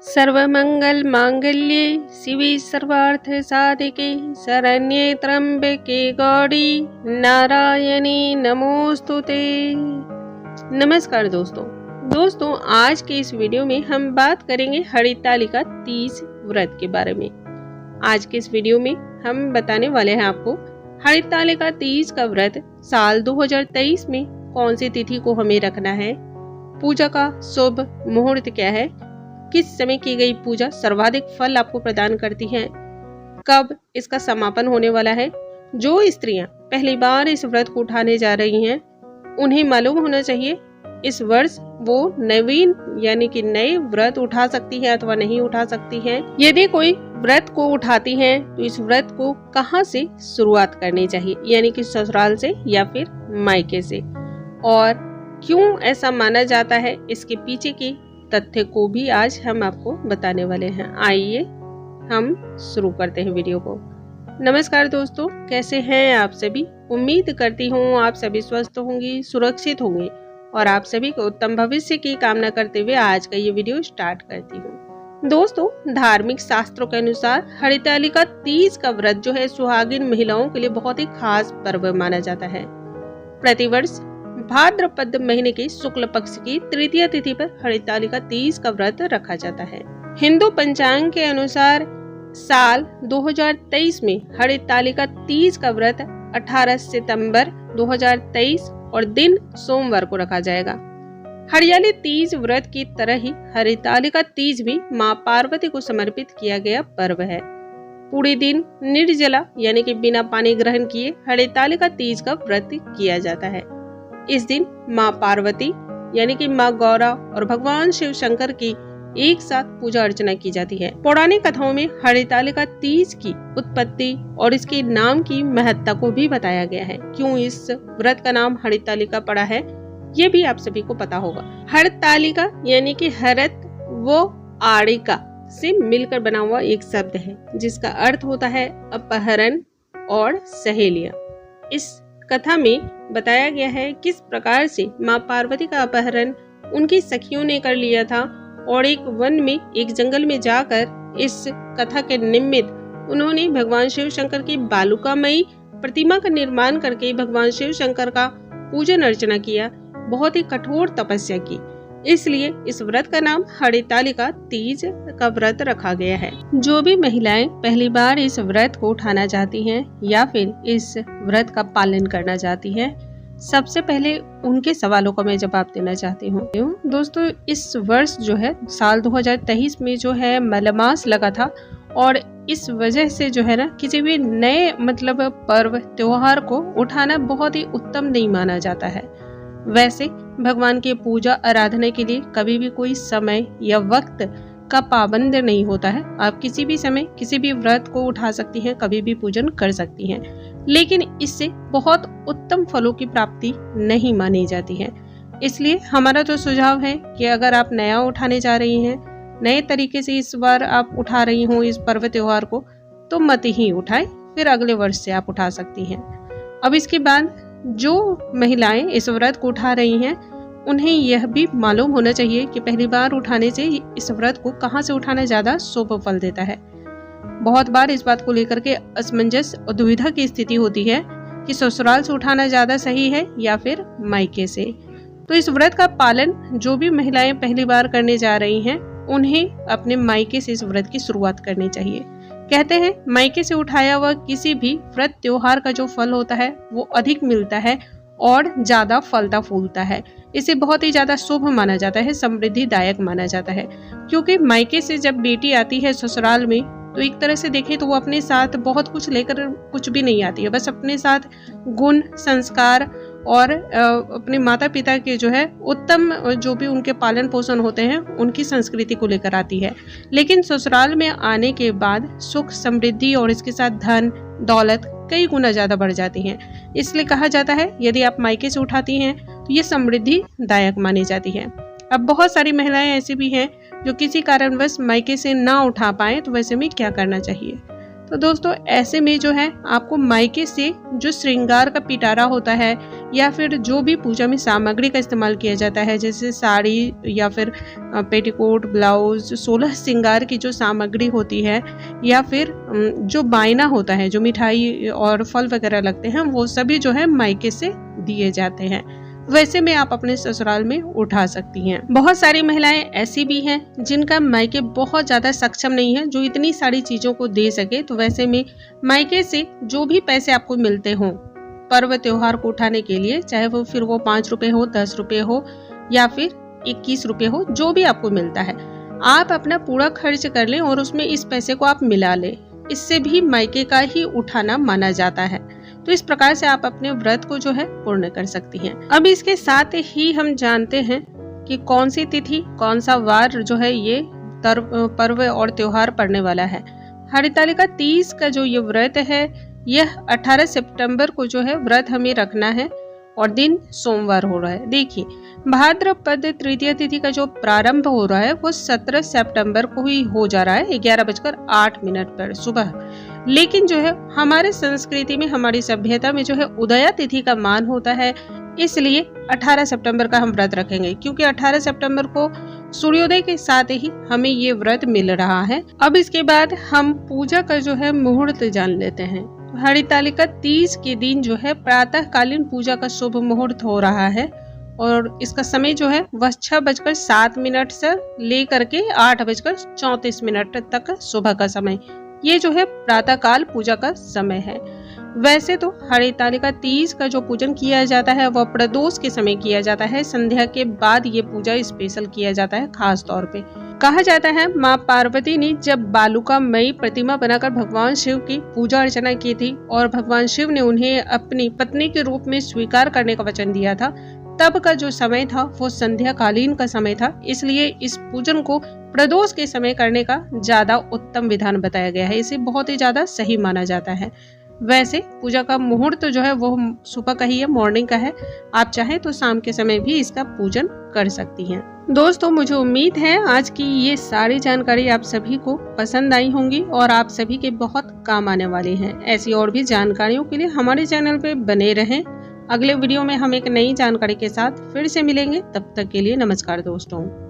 सर्वमंगल मांगल्ये शिवे सर्वार्थ साधिके शरण्ये त्र्यंबके गौरी नारायणी नमोस्तुते। नमस्कार दोस्तों आज के इस वीडियो में हम बात करेंगे हरितालिका तीज व्रत के बारे में। आज के इस वीडियो में हम बताने वाले हैं आपको हरितालिका तीज का व्रत साल 2023 में कौन सी तिथि को हमें रखना है, पूजा का शुभ मुहूर्त क्या है, किस समय की गई पूजा सर्वाधिक फल आपको प्रदान करती है, कब इसका समापन होने वाला है। जो स्त्रियां पहली बार इस व्रत को उठाने जा रही हैं उन्हें मालूम होना चाहिए इस वर्ष वो नवीन यानी कि नए व्रत उठा सकती हैं अथवा नहीं उठा सकती हैं। यदि कोई व्रत को उठाती हैं तो इस व्रत को कहां से शुरुआत करनी चाहिए, यानी कि ससुराल से या फिर मायके से, और क्यों ऐसा माना जाता है, इसके पीछे की तथ्य को भी आज हम आपको बताने वाले हैं। आइए हम शुरू करते हैं वीडियो को। नमस्कार दोस्तों, कैसे हैं आप सभी। उम्मीद करती हूँ आप सभी स्वस्थ होंगी, सुरक्षित होंगे और आप सभी को उत्तम भविष्य की कामना करते हुए आज का ये वीडियो स्टार्ट करती हूँ। दोस्तों, धार्मिक शास्त्रों के अनुसार हरितालिका तीज का व्रत जो है सुहागिन महिलाओं के लिए बहुत ही खास पर्व माना जाता है। प्रतिवर्ष भाद्रपद महीने के शुक्ल पक्ष की तृतीय तिथि पर हरितालिका तीज का व्रत रखा जाता है। हिंदू पंचांग के अनुसार साल 2023 में हरितालिका तीज का व्रत 18 सितंबर 2023 और दिन सोमवार को रखा जाएगा। हरियाली तीज व्रत की तरह ही हरितालिका तीज भी मां पार्वती को समर्पित किया गया पर्व है। पूरे दिन निर्जला यानी कि बिना पानी ग्रहण किए हरितालिका तीज का व्रत किया जाता है। इस दिन मां पार्वती यानी कि मां गौरा और भगवान शिव शंकर की एक साथ पूजा अर्चना की जाती है। पौराणिक कथाओं में हरितालिका तीज की उत्पत्ति और इसके नाम की महत्ता को भी बताया गया है। क्यों इस व्रत का नाम हरितालिका पड़ा है ये भी आप सभी को पता होगा। हरितालिका यानी कि हरत वो आड़िका से मिलकर बना हुआ एक शब्द है जिसका अर्थ होता है अपहरण और सहेलियां। इस कथा में बताया गया है किस प्रकार से मां पार्वती का अपहरण उनकी सखियों ने कर लिया था और एक वन में एक जंगल में जाकर इस कथा के निमित्त उन्होंने भगवान शिव शंकर की बालुकामयी प्रतिमा का निर्माण करके भगवान शिव शंकर का पूजन अर्चना किया, बहुत ही कठोर तपस्या की। इसलिए इस व्रत का नाम हरितालिका तीज का व्रत रखा गया है। जो भी महिलाएं पहली बार इस व्रत को उठाना चाहती हैं या फिर इस व्रत का पालन करना चाहती हैं, सबसे पहले उनके सवालों का मैं जवाब देना चाहती हूँ। दोस्तों, इस वर्ष जो है साल 2023 में जो है मलमास लगा था और इस वजह से जो है ना किसी भी नए पर्व त्योहार को उठाना बहुत ही उत्तम नहीं माना जाता है। वैसे भगवान की पूजा आराधना के लिए कभी भी कोई समय या वक्त का पाबंद नहीं होता है। आप किसी भी समय किसी भी व्रत को उठा सकती हैं, कभी भी पूजन कर सकती हैं, लेकिन इससे बहुत उत्तम फलों की प्राप्ति नहीं मानी जाती है। इसलिए हमारा जो सुझाव है कि अगर आप नया उठाने जा रही हैं, नए तरीके से इस बार आप उठा रही हो इस पर्व त्योहार को, तो मत ही उठाएं, फिर अगले वर्ष से आप उठा सकती हैं। अब इसके बाद जो महिलाएं इस व्रत को उठा रही हैं उन्हें यह भी मालूम होना चाहिए कि पहली बार उठाने से इस व्रत को कहां से उठाना ज्यादा शुभ फल देता है। बहुत बार इस बात को लेकर के असमंजस और दुविधा की स्थिति होती है कि ससुराल से उठाना ज्यादा सही है या फिर मायके से। तो इस व्रत का पालन जो भी महिलाएं पहली बार करने जा रही हैं उन्हें अपने मायके से इस व्रत की शुरुआत करनी चाहिए। कहते हैं मायके से उठाया हुआ किसी भी व्रत त्योहार का जो फल होता है वो अधिक मिलता है और ज्यादा फलता फूलता है। इसे बहुत ही ज्यादा शुभ माना जाता है, समृद्धिदायक माना जाता है। क्योंकि मायके से जब बेटी आती है ससुराल में तो एक तरह से देखें तो वो अपने साथ बहुत कुछ लेकर कुछ भी नहीं आती है, बस अपने साथ गुण, संस्कार और अपने माता पिता के जो है उत्तम जो भी उनके पालन पोषण होते हैं उनकी संस्कृति को लेकर आती है। लेकिन ससुराल में आने के बाद सुख, समृद्धि और इसके साथ धन दौलत कई गुना ज्यादा बढ़ जाती हैं। इसलिए कहा जाता है यदि आप मायके से उठाती हैं तो ये समृद्धि दायक मानी जाती है। अब बहुत सारी महिलाएं ऐसी भी हैं जो किसी कारणवश मायके से ना उठा पाए, तो वैसे में क्या करना चाहिए। तो दोस्तों, ऐसे में जो है आपको मायके से जो श्रृंगार का पिटारा होता है या फिर जो भी पूजा में सामग्री का इस्तेमाल किया जाता है, जैसे साड़ी या फिर पेटीकोट, ब्लाउज, 16 श्रृंगार की जो सामग्री होती है, या फिर जो बायना होता है, जो मिठाई और फल वगैरह लगते हैं, वो सभी जो है मायके से दिए जाते हैं। वैसे में आप अपने ससुराल में उठा सकती हैं। बहुत सारी महिलाएं ऐसी भी हैं जिनका मायके बहुत ज्यादा सक्षम नहीं है जो इतनी सारी चीजों को दे सके, तो वैसे में मायके से जो भी पैसे आपको मिलते हों पर्व त्योहार को उठाने के लिए, चाहे वो फिर वो 5 रुपए हो, 10 रुपए हो या फिर 21 रुपए हो, जो भी आपको मिलता है, आप अपना पूरा खर्च कर लें और उसमें इस पैसे को आप मिला लें। इससे भी मायके का ही उठाना माना जाता है। तो इस प्रकार से आप अपने व्रत को जो है पूर्ण कर सकती हैं। अब इसके साथ ही हम जानते हैं कि कौन सी तिथि, कौन सा वार जो है ये पर्व और त्योहार पड़ने वाला है। हरितालिका तीज का जो ये व्रत है, यह 18 सितंबर को जो है व्रत हमें रखना है और दिन सोमवार हो रहा है। देखिए, भाद्रपद तृतीय तिथि का जो प्रारंभ हो रहा है वो 17 सितंबर को ही हो जा रहा है 11:08 पर सुबह। लेकिन जो है हमारे संस्कृति में, हमारी सभ्यता में जो है उदया तिथि का मान होता है, इसलिए 18 सितंबर का हम व्रत रखेंगे, क्योंकि 18 सितंबर को सूर्योदय के साथ ही हमें ये व्रत मिल रहा है। अब इसके बाद हम पूजा का जो है मुहूर्त जान लेते हैं। हरितालिका तीज के दिन जो है प्रातःकालीन पूजा का शुभ मुहूर्त हो रहा है और इसका समय जो है वह 6:07 से लेकर के 8:34 तक सुबह का समय, ये जो है प्रातःकाल पूजा का समय है। वैसे तो हरितालिका तीज का जो पूजन किया जाता है वह प्रदोष के समय किया जाता है। संध्या के बाद ये पूजा स्पेशल किया जाता है। खास तौर पे कहा जाता है माँ पार्वती ने जब बालुकामयी प्रतिमा बनाकर भगवान शिव की पूजा अर्चना की थी और भगवान शिव ने उन्हें अपनी पत्नी के रूप में स्वीकार करने का वचन दिया था, तब का जो समय था वो संध्या कालीन का समय था। इसलिए इस पूजन को प्रदोष के समय करने का ज्यादा उत्तम विधान बताया गया है। इसे बहुत ही ज्यादा सही माना जाता है। वैसे पूजा का मुहूर्त जो है वो सुबह का ही है, मॉर्निंग का है। आप चाहें तो शाम के समय भी इसका पूजन कर सकती हैं। दोस्तों, मुझे उम्मीद है आज की ये सारी जानकारी आप सभी को पसंद आई होंगी और आप सभी के बहुत काम आने वाली हैं। ऐसी और भी जानकारियों के लिए हमारे चैनल पे बने रहें। अगले वीडियो में हम एक नई जानकारी के साथ फिर से मिलेंगे। तब तक के लिए नमस्कार दोस्तों।